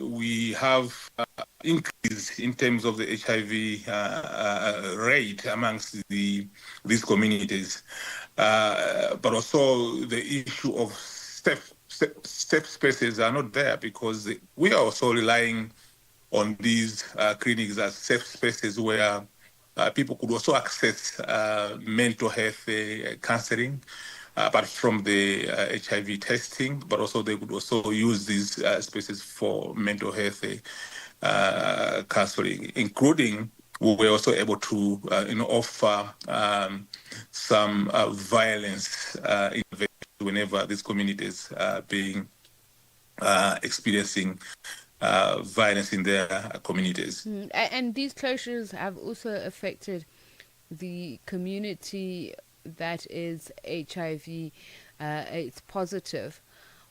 we have increase in terms of the HIV rate amongst these communities, but also the issue of safe spaces are not there because we are also relying on these clinics as safe spaces where people could also access mental health counseling, apart from the HIV testing, but also they could also use these spaces for mental health counseling, including we were also able to offer some violence whenever these communities are being experiencing violence in their communities. And these closures have also affected the community that is HIV AIDS positive.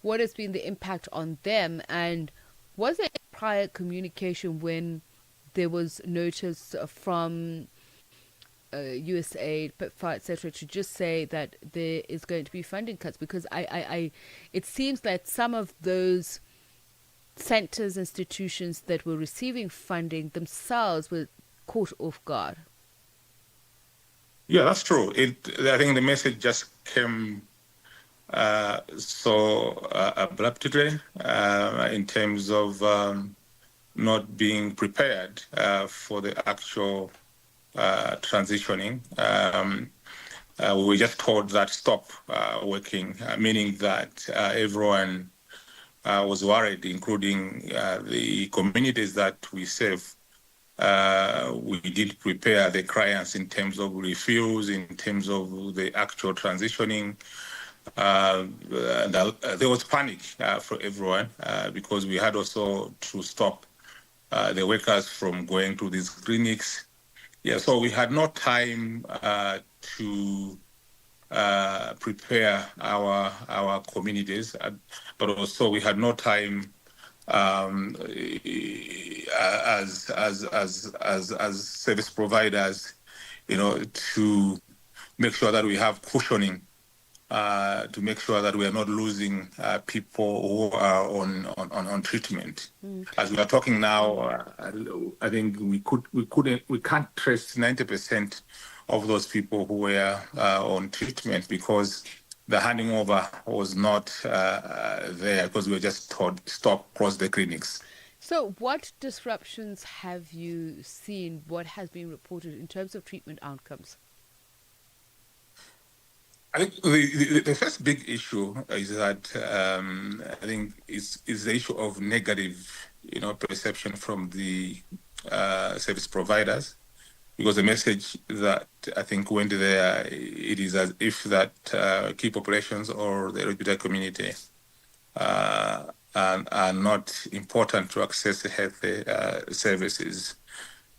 What has been the impact on them, and was there prior communication when there was notice from USAID, PEPFAR, etc., to just say that there is going to be funding cuts? Because it seems that some of those centers, institutions that were receiving funding themselves were caught off guard. Yeah, that's true. I think the message just came so abruptly in terms of not being prepared for the actual transitioning. We were just told that stop working, meaning that everyone was worried, including the communities that we serve. We did prepare the clients in terms of refills, in terms of the actual transitioning. There was panic for everyone because we had also to stop the workers from going to these clinics. Yeah, so we had no time to prepare our communities, but also we had no time as service providers, to make sure that we have cushioning to make sure that we are not losing people who are on treatment. As we are talking now, I think we can't trace 90% of those people who were on treatment because the handing over was not there because we were just told stop, close the clinics. So what disruptions have you seen? What has been reported in terms of treatment outcomes? I think the first big issue is that I think is the issue of negative, perception from the service providers, because the message that I think went there, it is as if that key populations or the LGBT community are not important to access health services.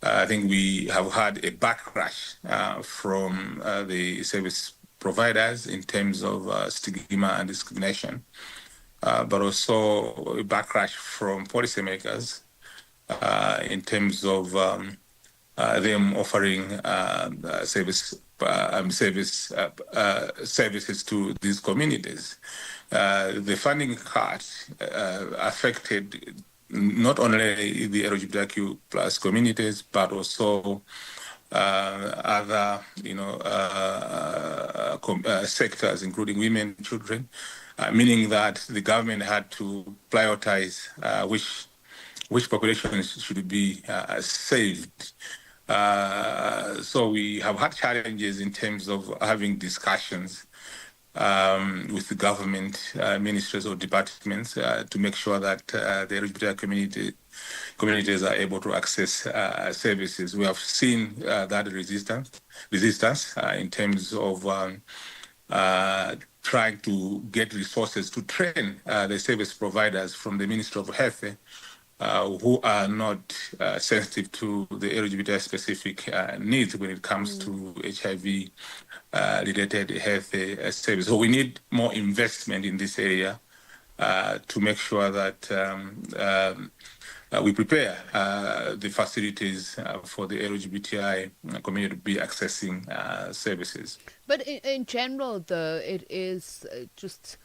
I think we have had a backlash from the service providers in terms of stigma and discrimination, but also a backlash from policymakers in terms of them offering services to these communities. The funding cut affected not only the LGBTQ plus communities, but also other, sectors, including women, children, meaning that the government had to prioritize which populations should be saved. So we have had challenges in terms of having discussions with the government, ministries or departments to make sure that the LGBT communities are able to access services. We have seen that resistance in terms of trying to get resources to train the service providers from the Ministry of Health who are not sensitive to the LGBT specific needs when it comes to HIV related health service. So we need more investment in this area to make sure that we prepare the facilities for the LGBTI community to be accessing services. But in general, though, it is just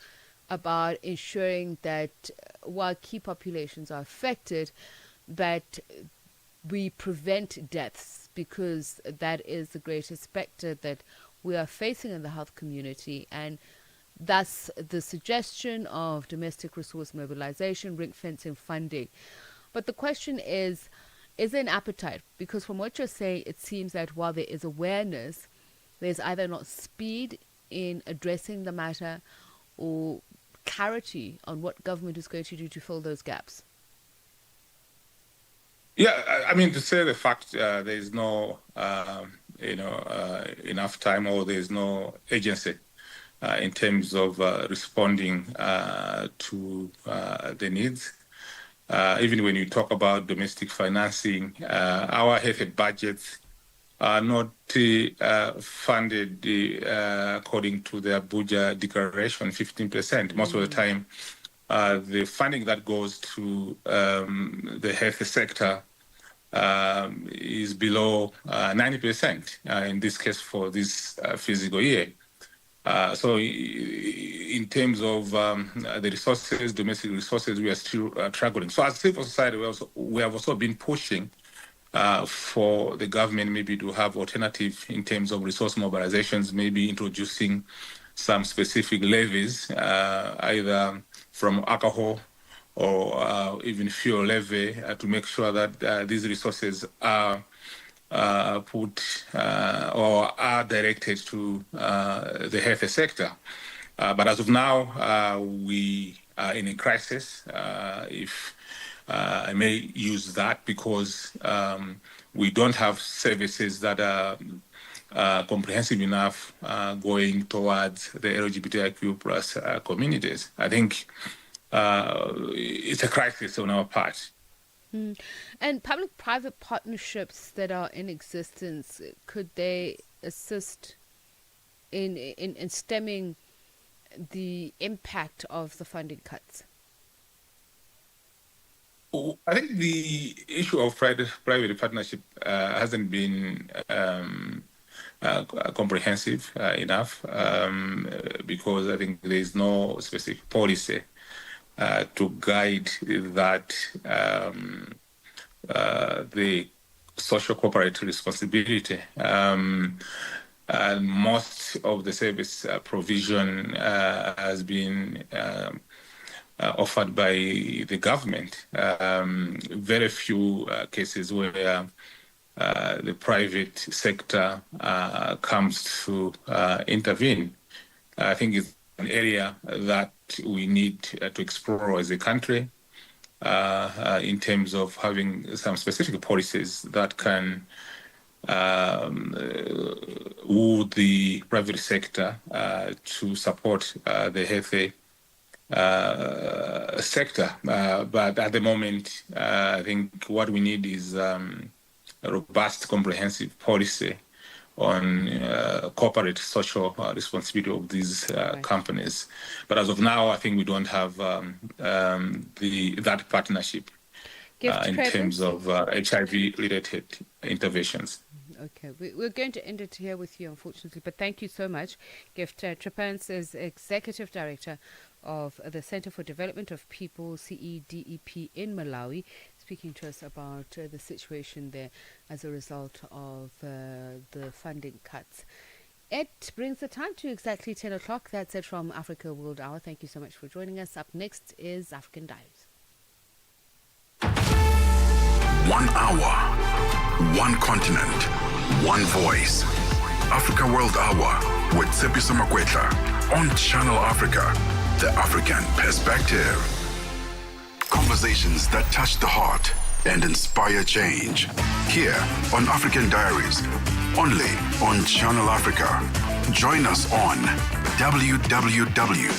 about ensuring that while key populations are affected, that we prevent deaths, because that is the greatest specter that we are facing in the health community. And thus the suggestion of domestic resource mobilization, ring fencing funding. But the question is there an appetite? Because from what you're saying, it seems that while there is awareness, there's either not speed in addressing the matter or clarity on what government is going to do to fill those gaps. Yeah, I mean, to say the fact there is no, enough time, or there is no agency in terms of responding to the needs. Even when you talk about domestic financing, our health budgets are not funded according to the Abuja Declaration, 15%. Most of the time, the funding that goes to the health sector is below 90%, in this case for this fiscal year. So in terms of the resources, domestic resources, we are still struggling. So as civil society, we have also been pushing for the government maybe to have alternative in terms of resource mobilizations, maybe introducing some specific levies, either from alcohol or even fuel levy, to make sure that these resources are put or are directed to the health sector. But as of now, we are in a crisis, if I may use that, because we don't have services that are comprehensive enough going towards the LGBTIQ plus communities. I think it's a crisis on our part. And public-private partnerships that are in existence, could they assist in stemming the impact of the funding cuts? I think the issue of private partnership hasn't been comprehensive enough because I think there is no specific policy to guide that the social corporate responsibility. And most of the service provision has been offered by the government. Very few cases where the private sector comes to intervene. I think it's an area that we need to explore as a country in terms of having some specific policies that can woo the private sector to support the healthy sector. But at the moment, I think what we need is a robust, comprehensive policy on corporate social responsibility of these companies. But as of now, I think we don't have that partnership in terms of HIV-related interventions. Okay, we're going to end it here with you, unfortunately, but thank you so much. Gift Trepans is Executive Director of the Center for Development of People, CEDEP, in Malawi, speaking to us about the situation there as a result of the funding cuts. It brings the time to exactly 10 o'clock. That's it from Africa World Hour. Thank you so much for joining us. Up next is African Diaries. 1 hour, one continent, one voice. Africa World Hour with Tsepiso Makwetla on Channel Africa, the African perspective. Conversations that touch the heart and inspire change. Here on African Diaries, only on Channel Africa. Join us on www.channel